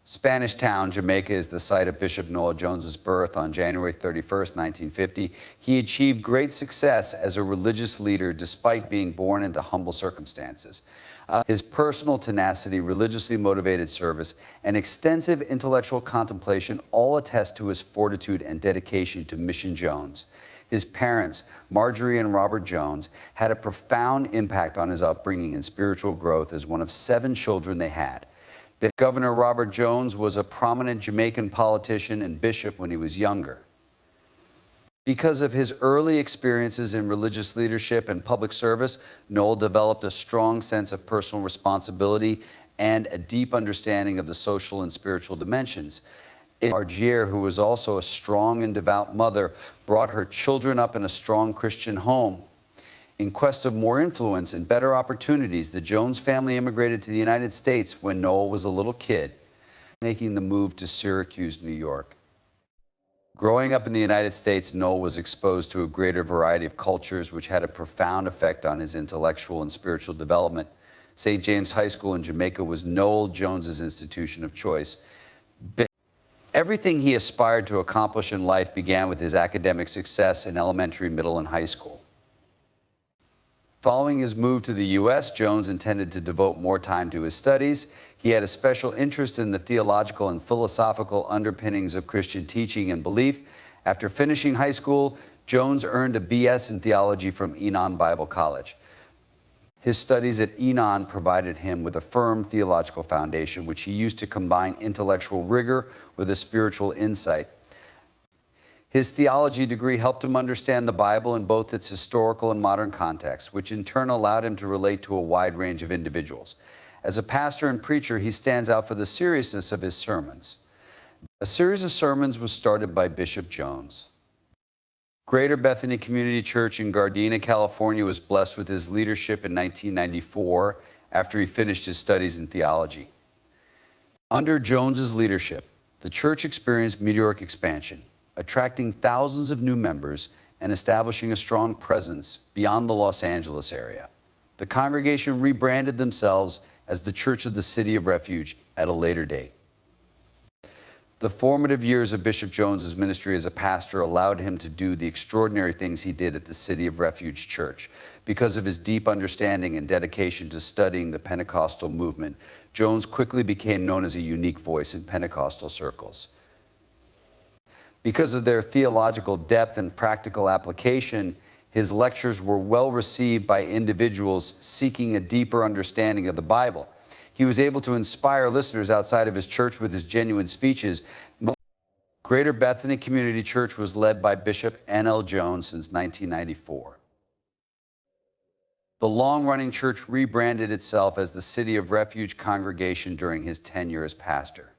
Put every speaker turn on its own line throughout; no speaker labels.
Spanish Town, Jamaica, is the site of Bishop Noel Jones's birth on January 31st, 1950. He achieved great success as a religious leader despite being born into humble circumstances. His personal tenacity, religiously motivated service, and extensive intellectual contemplation all attest to his fortitude and dedication to Mission Jones. His parents, Marjorie and Robert Jones, had a profound impact on his upbringing and spiritual growth as one of 7 children they had. Governor Robert Jones was a prominent Jamaican politician and bishop when he was younger. Because of his early experiences in religious leadership and public service, Noel developed a strong sense of personal responsibility and a deep understanding of the social and spiritual dimensions. Marjorie, who was also a strong and devout mother, brought her children up in a strong Christian home. In quest of more influence and better opportunities, the Jones family immigrated to the United States when Noel was a little kid, making the move to Syracuse, New York. Growing up in the United States, Noel was exposed to a greater variety of cultures, which had a profound effect on his intellectual and spiritual development. St. James High School in Jamaica was Noel Jones's institution of choice. Everything he aspired to accomplish in life began with his academic success in elementary, middle, and high school. Following his move to the U.S., Jones intended to devote more time to his studies. He had a special interest in the theological and philosophical underpinnings of Christian teaching and belief. After finishing high school, Jones earned a B.S. in theology from Enon Bible College. His studies at Enon provided him with a firm theological foundation, which he used to combine intellectual rigor with a spiritual insight. His theology degree helped him understand the Bible in both its historical and modern context, which in turn allowed him to relate to a wide range of individuals. As a pastor and preacher, he stands out for the seriousness of his sermons. A series of sermons was started by Bishop Jones. Greater Bethany Community Church in Gardena, California was blessed with his leadership in 1994 after he finished his studies in theology. Under Jones's leadership, the church experienced meteoric expansion, attracting thousands of new members and establishing a strong presence beyond the Los Angeles area. The congregation rebranded themselves as the Church of the City of Refuge at a later date. The formative years of Bishop Jones's ministry as a pastor allowed him to do the extraordinary things he did at the City of Refuge Church. Because of his deep understanding and dedication to studying the Pentecostal movement, Jones quickly became known as a unique voice in Pentecostal circles. Because of their theological depth and practical application, his lectures were well received by individuals seeking a deeper understanding of the Bible. He was able to inspire listeners outside of his church with his genuine speeches. Greater Bethany Community Church was led by Bishop Noel Jones since 1994. The long-running church rebranded itself as the City of Refuge Congregation during his tenure as pastor.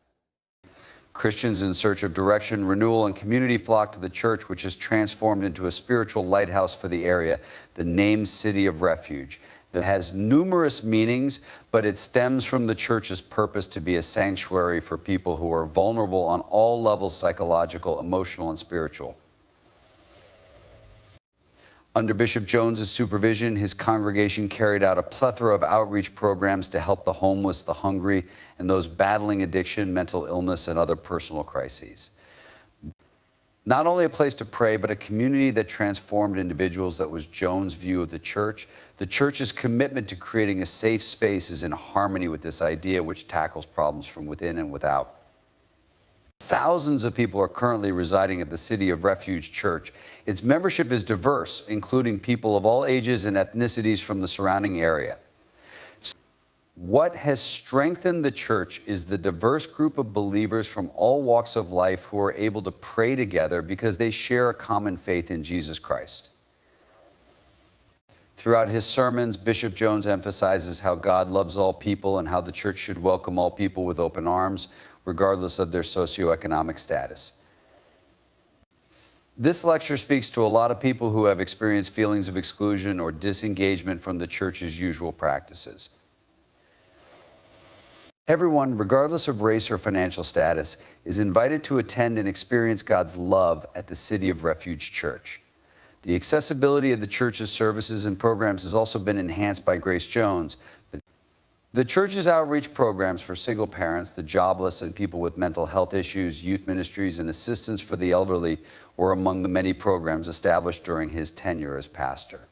Christians in search of direction, renewal, and community flock to the church, which has transformed into a spiritual lighthouse for the area, the named City of Refuge. That has numerous meanings, but it stems from the church's purpose to be a sanctuary for people who are vulnerable on all levels, psychological, emotional, and spiritual. Under Bishop Jones's supervision, his congregation carried out a plethora of outreach programs to help the homeless, the hungry, and those battling addiction, mental illness, and other personal crises. Not only a place to pray, but a community that transformed individuals. That was Jones' view of the church. The church's commitment to creating a safe space is in harmony with this idea, which tackles problems from within and without. Thousands of people are currently residing at the City of Refuge Church. Its membership is diverse, including people of all ages and ethnicities from the surrounding area. What has strengthened the church is the diverse group of believers from all walks of life who are able to pray together because they share a common faith in Jesus Christ. Throughout his sermons, Bishop Jones emphasizes how God loves all people and how the church should welcome all people with open arms, regardless of their socioeconomic status. This lecture speaks to a lot of people who have experienced feelings of exclusion or disengagement from the church's usual practices. Everyone, regardless of race or financial status, is invited to attend and experience God's love at the City of Refuge Church. The accessibility of the church's services and programs has also been enhanced by Grace Jones. The church's outreach programs for single parents, the jobless, and people with mental health issues, youth ministries, and assistance for the elderly were among the many programs established during his tenure as pastor.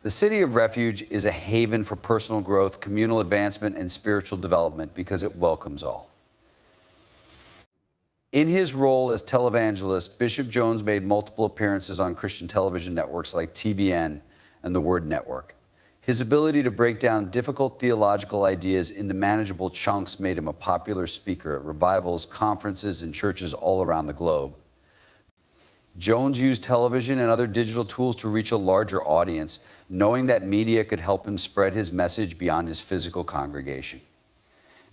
The City of Refuge is a haven for personal growth, communal advancement, and spiritual development because it welcomes all. In his role as televangelist, Bishop Jones made multiple appearances on Christian television networks like TBN and the Word Network. His ability to break down difficult theological ideas into manageable chunks made him a popular speaker at revivals, conferences, and churches all around the globe. Jones used television and other digital tools to reach a larger audience, knowing that media could help him spread his message beyond his physical congregation.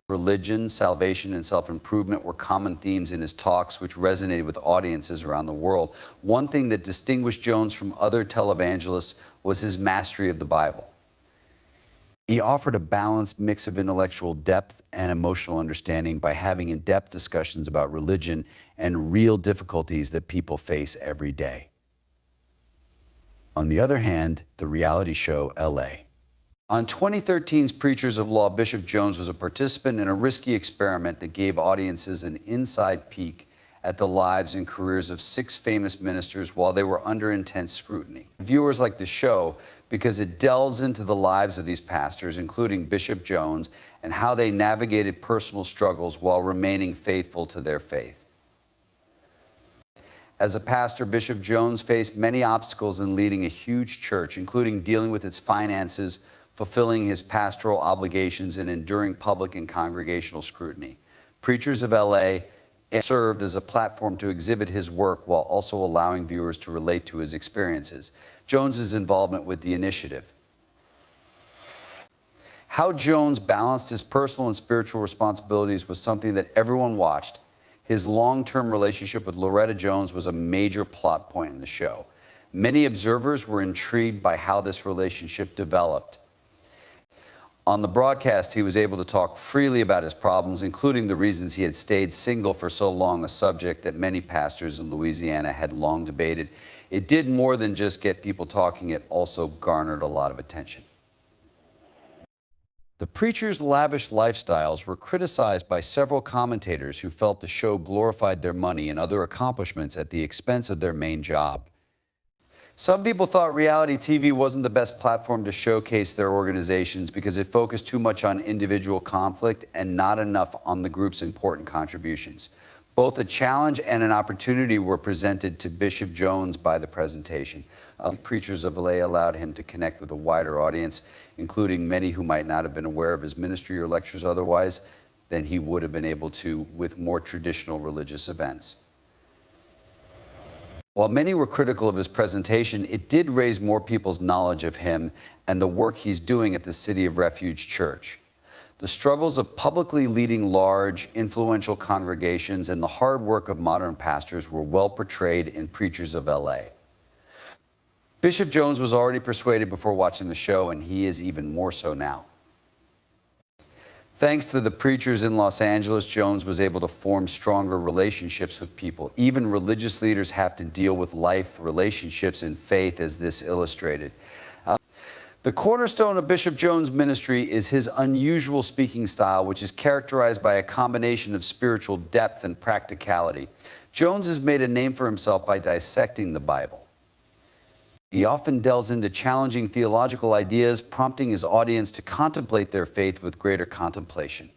Religion, salvation, and self-improvement were common themes in his talks, which resonated with audiences around the world. One thing that distinguished Jones from other televangelists was his mastery of the Bible. He offered a balanced mix of intellectual depth and emotional understanding by having in-depth discussions about religion and real difficulties that people face every day. On the other hand, the reality show L.A. On 2013's Preachers of Law, Bishop Jones was a participant in a risky experiment that gave audiences an inside peek at the lives and careers of 6 famous ministers while they were under intense scrutiny. Viewers like the show because it delves into the lives of these pastors, including Bishop Jones, and how they navigated personal struggles while remaining faithful to their faith. As a pastor, Bishop Jones faced many obstacles in leading a huge church, including dealing with its finances, fulfilling his pastoral obligations, and enduring public and congregational scrutiny. Preachers of L.A. served as a platform to exhibit his work while also allowing viewers to relate to his experiences. Jones's involvement with the initiative. How Jones balanced his personal and spiritual responsibilities was something that everyone watched. His long-term relationship with Loretta Jones was a major plot point in the show. Many observers were intrigued by how this relationship developed. On the broadcast, he was able to talk freely about his problems, including the reasons he had stayed single for so long, a subject that many pastors in Louisiana had long debated. It did more than just get people talking, it also garnered a lot of attention. The preacher's lavish lifestyles were criticized by several commentators who felt the show glorified their money and other accomplishments at the expense of their main job. Some people thought reality TV wasn't the best platform to showcase their organizations because it focused too much on individual conflict and not enough on the group's important contributions. Both a challenge and an opportunity were presented to Bishop Jones by the presentation. Preachers of LA allowed him to connect with a wider audience, including many who might not have been aware of his ministry or lectures otherwise than he would have been able to with more traditional religious events. While many were critical of his presentation, it did raise more people's knowledge of him and the work he's doing at the City of Refuge Church. The struggles of publicly leading large, influential congregations and the hard work of modern pastors were well portrayed in Preachers of L.A. Bishop Jones was already persuaded before watching the show, and he is even more so now. Thanks to the preachers in Los Angeles, Jones was able to form stronger relationships with people. Even religious leaders have to deal with life, relationships, and faith, as this illustrated. The cornerstone of Bishop Jones' ministry is his unusual speaking style, which is characterized by a combination of spiritual depth and practicality. Jones has made a name for himself by dissecting the Bible. He often delves into challenging theological ideas, prompting his audience to contemplate their faith with greater contemplation.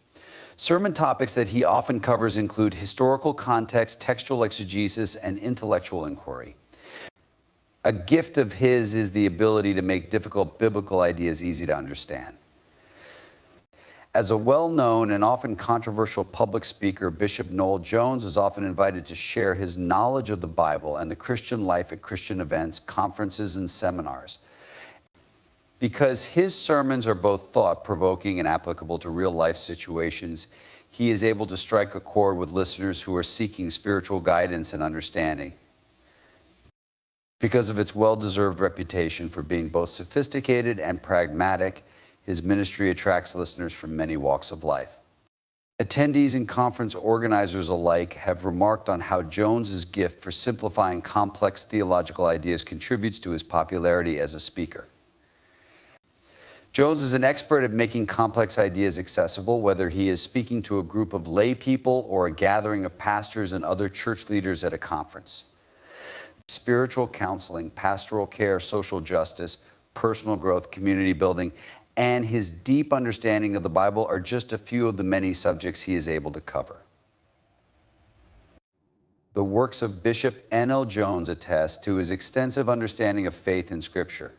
Sermon topics that he often covers include historical context, textual exegesis, and intellectual inquiry. A gift of his is the ability to make difficult biblical ideas easy to understand. As a well-known and often controversial public speaker, Bishop Noel Jones is often invited to share his knowledge of the Bible and the Christian life at Christian events, conferences, and seminars. Because his sermons are both thought-provoking and applicable to real-life situations, he is able to strike a chord with listeners who are seeking spiritual guidance and understanding. Because of its well-deserved reputation for being both sophisticated and pragmatic, his ministry attracts listeners from many walks of life. Attendees and conference organizers alike have remarked on how Jones's gift for simplifying complex theological ideas contributes to his popularity as a speaker. Jones is an expert at making complex ideas accessible, whether he is speaking to a group of lay people or a gathering of pastors and other church leaders at a conference. Spiritual counseling, pastoral care, social justice, personal growth, community building, and his deep understanding of the Bible are just a few of the many subjects he is able to cover. The works of Bishop Noel Jones attest to his extensive understanding of faith in Scripture.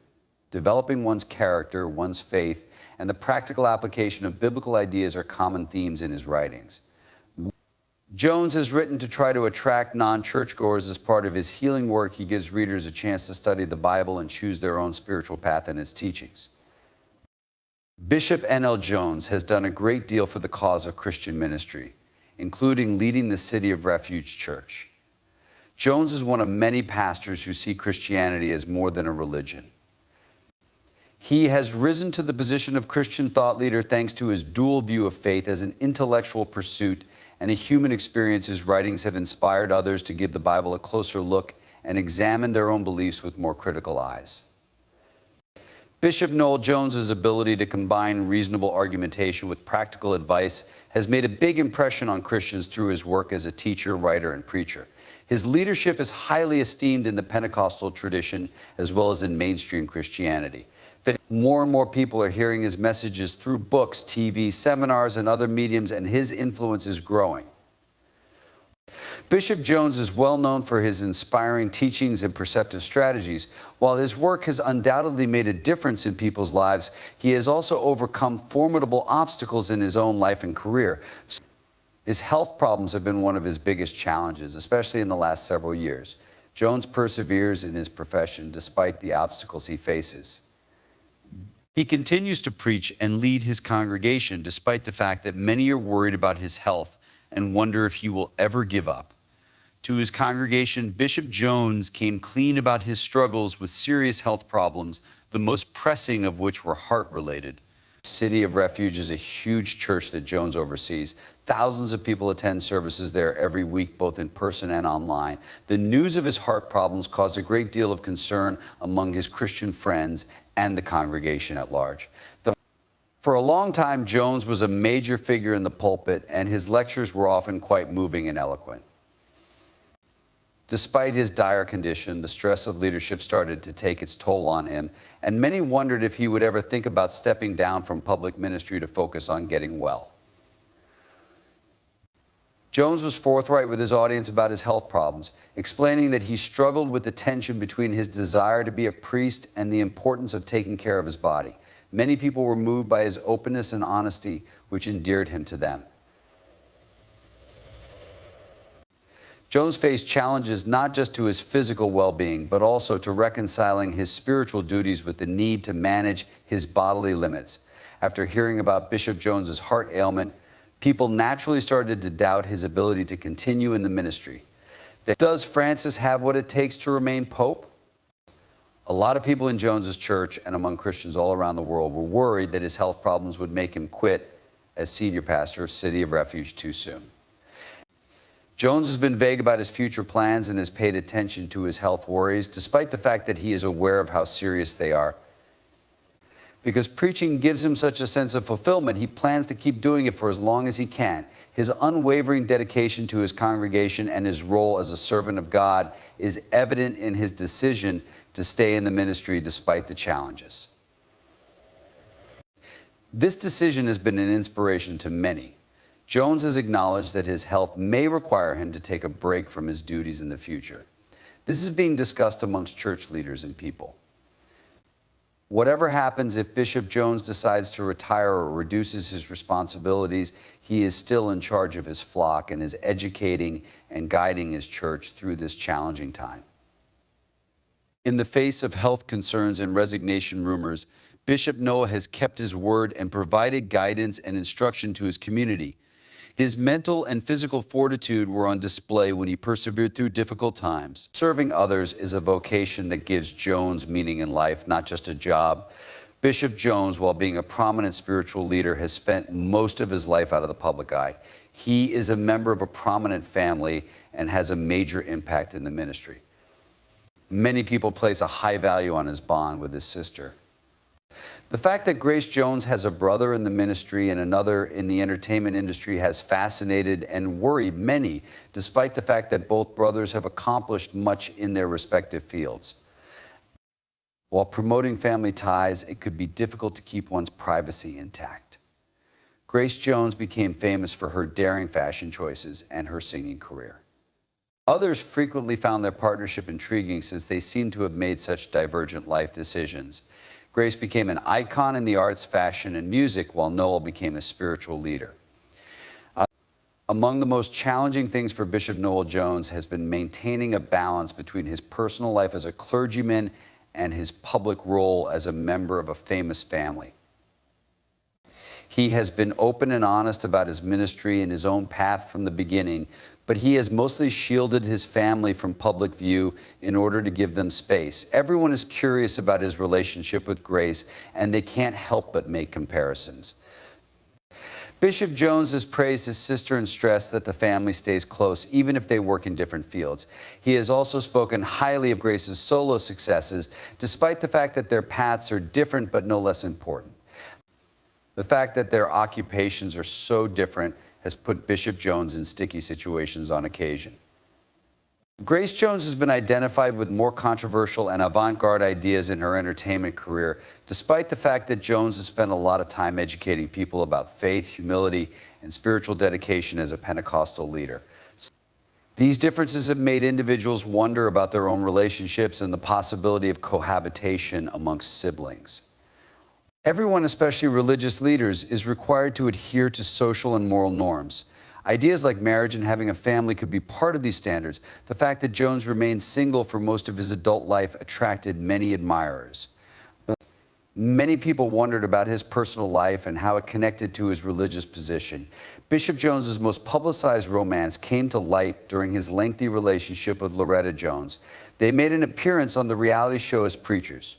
Developing one's character, one's faith, and the practical application of biblical ideas are common themes in his writings. Jones has written to try to attract non-churchgoers. As part of his healing work. He gives readers a chance to study the Bible and choose their own spiritual path in its teachings. Bishop Noel Jones has done a great deal for the cause of Christian ministry, including leading the City of Refuge Church. Jones is one of many pastors who see Christianity as more than a religion. He has risen to the position of Christian thought leader thanks to his dual view of faith as an intellectual pursuit and a human experience. His writings have inspired others to give the Bible a closer look and examine their own beliefs with more critical eyes. Bishop Noel Jones's ability to combine reasonable argumentation with practical advice has made a big impression on Christians through his work as a teacher, writer, and preacher. His leadership is highly esteemed in the Pentecostal tradition as well as in mainstream Christianity. More and more people are hearing his messages through books, TV, seminars, and other mediums, and his influence is growing. Bishop Jones is well known for his inspiring teachings and perceptive strategies. While his work has undoubtedly made a difference in people's lives, he has also overcome formidable obstacles in his own life and career. His health problems have been one of his biggest challenges, especially in the last several years. Jones perseveres in his profession despite the obstacles he faces. He continues to preach and lead his congregation despite the fact that many are worried about his health and wonder if he will ever give up. To his congregation, Bishop Jones came clean about his struggles with serious health problems, the most pressing of which were heart-related. City of Refuge is a huge church that Jones oversees. Thousands of people attend services there every week, both in person and online. The news of his heart problems caused a great deal of concern among his Christian friends and the congregation at large. For a long time, Jones was a major figure in the pulpit, and his lectures were often quite moving and eloquent. Despite his dire condition, the stress of leadership started to take its toll on him, and many wondered if he would ever think about stepping down from public ministry to focus on getting well. Jones was forthright with his audience about his health problems, explaining that he struggled with the tension between his desire to be a priest and the importance of taking care of his body. Many people were moved by his openness and honesty, which endeared him to them. Jones faced challenges not just to his physical well-being, but also to reconciling his spiritual duties with the need to manage his bodily limits. After hearing about Bishop Jones's heart ailment, people naturally started to doubt his ability to continue in the ministry. Does Francis have what it takes to remain Pope? A lot of people in Jones's church and among Christians all around the world were worried that his health problems would make him quit as senior pastor of City of Refuge too soon. Jones has been vague about his future plans and has paid attention to his health worries, despite the fact that he is aware of how serious they are. Because preaching gives him such a sense of fulfillment, he plans to keep doing it for as long as he can. His unwavering dedication to his congregation and his role as a servant of God is evident in his decision to stay in the ministry despite the challenges. This decision has been an inspiration to many. Jones has acknowledged that his health may require him to take a break from his duties in the future. This is being discussed amongst church leaders and people. Whatever happens, if Bishop Jones decides to retire or reduces his responsibilities, he is still in charge of his flock and is educating and guiding his church through this challenging time. In the face of health concerns and resignation rumors, Bishop Noel has kept his word and provided guidance and instruction to his community. His mental and physical fortitude were on display when he persevered through difficult times. Serving others is a vocation that gives Jones meaning in life, not just a job. Bishop Jones, while being a prominent spiritual leader, has spent most of his life out of the public eye. He is a member of a prominent family and has a major impact in the ministry. Many people place a high value on his bond with his sister. The fact that Grace Jones has a brother in the ministry and another in the entertainment industry has fascinated and worried many, despite the fact that both brothers have accomplished much in their respective fields. While promoting family ties, it could be difficult to keep one's privacy intact. Grace Jones became famous for her daring fashion choices and her singing career. Others frequently found their partnership intriguing since they seemed to have made such divergent life decisions. Grace became an icon in the arts, fashion, and music, while Noel became a spiritual leader. Among the most challenging things for Bishop Noel Jones has been maintaining a balance between his personal life as a clergyman and his public role as a member of a famous family. He has been open and honest about his ministry and his own path from the beginning, but he has mostly shielded his family from public view in order to give them space. Everyone is curious about his relationship with Grace, and they can't help but make comparisons. Bishop Jones has praised his sister and stressed that the family stays close, even if they work in different fields. He has also spoken highly of Grace's solo successes, despite the fact that their paths are different but no less important. The fact that their occupations are so different has put Bishop Jones in sticky situations on occasion. Grace Jones has been identified with more controversial and avant-garde ideas in her entertainment career, despite the fact that Jones has spent a lot of time educating people about faith, humility, and spiritual dedication as a Pentecostal leader. These differences have made individuals wonder about their own relationships and the possibility of cohabitation amongst siblings. Everyone, especially religious leaders, is required to adhere to social and moral norms. Ideas like marriage and having a family could be part of these standards. The fact that Jones remained single for most of his adult life attracted many admirers. Many people wondered about his personal life and how it connected to his religious position. Bishop Jones's most publicized romance came to light during his lengthy relationship with Loretta Jones. They made an appearance on the reality show as preachers.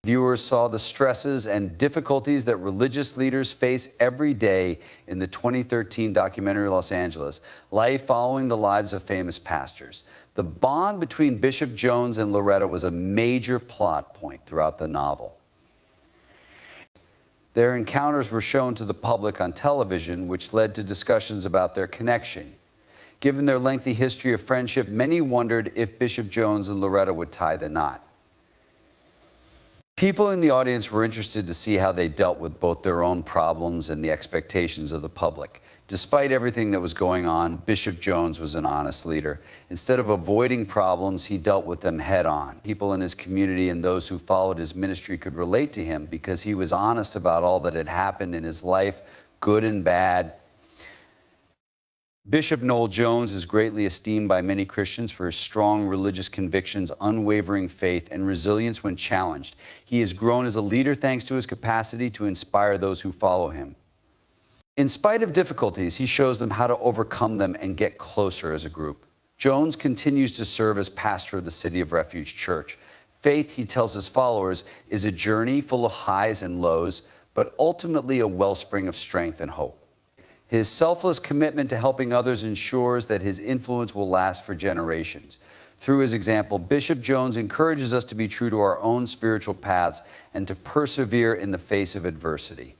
Viewers saw the stresses and difficulties that religious leaders face every day in the 2013 documentary Los Angeles, Life Following the Lives of Famous Pastors. The bond between Bishop Jones and Loretta was a major plot point throughout the novel. Their encounters were shown to the public on television, which led to discussions about their connection. Given their lengthy history of friendship, many wondered if Bishop Jones and Loretta would tie the knot. People in the audience were interested to see how they dealt with both their own problems and the expectations of the public. Despite everything that was going on, Bishop Jones was an honest leader. Instead of avoiding problems, he dealt with them head on. People in his community and those who followed his ministry could relate to him because he was honest about all that had happened in his life, good and bad. Bishop Noel Jones is greatly esteemed by many Christians for his strong religious convictions, unwavering faith, and resilience when challenged. He has grown as a leader thanks to his capacity to inspire those who follow him. In spite of difficulties, he shows them how to overcome them and get closer as a group. Jones continues to serve as pastor of the City of Refuge Church. Faith, he tells his followers, is a journey full of highs and lows, but ultimately a wellspring of strength and hope. His selfless commitment to helping others ensures that his influence will last for generations. Through his example, Bishop Jones encourages us to be true to our own spiritual paths and to persevere in the face of adversity.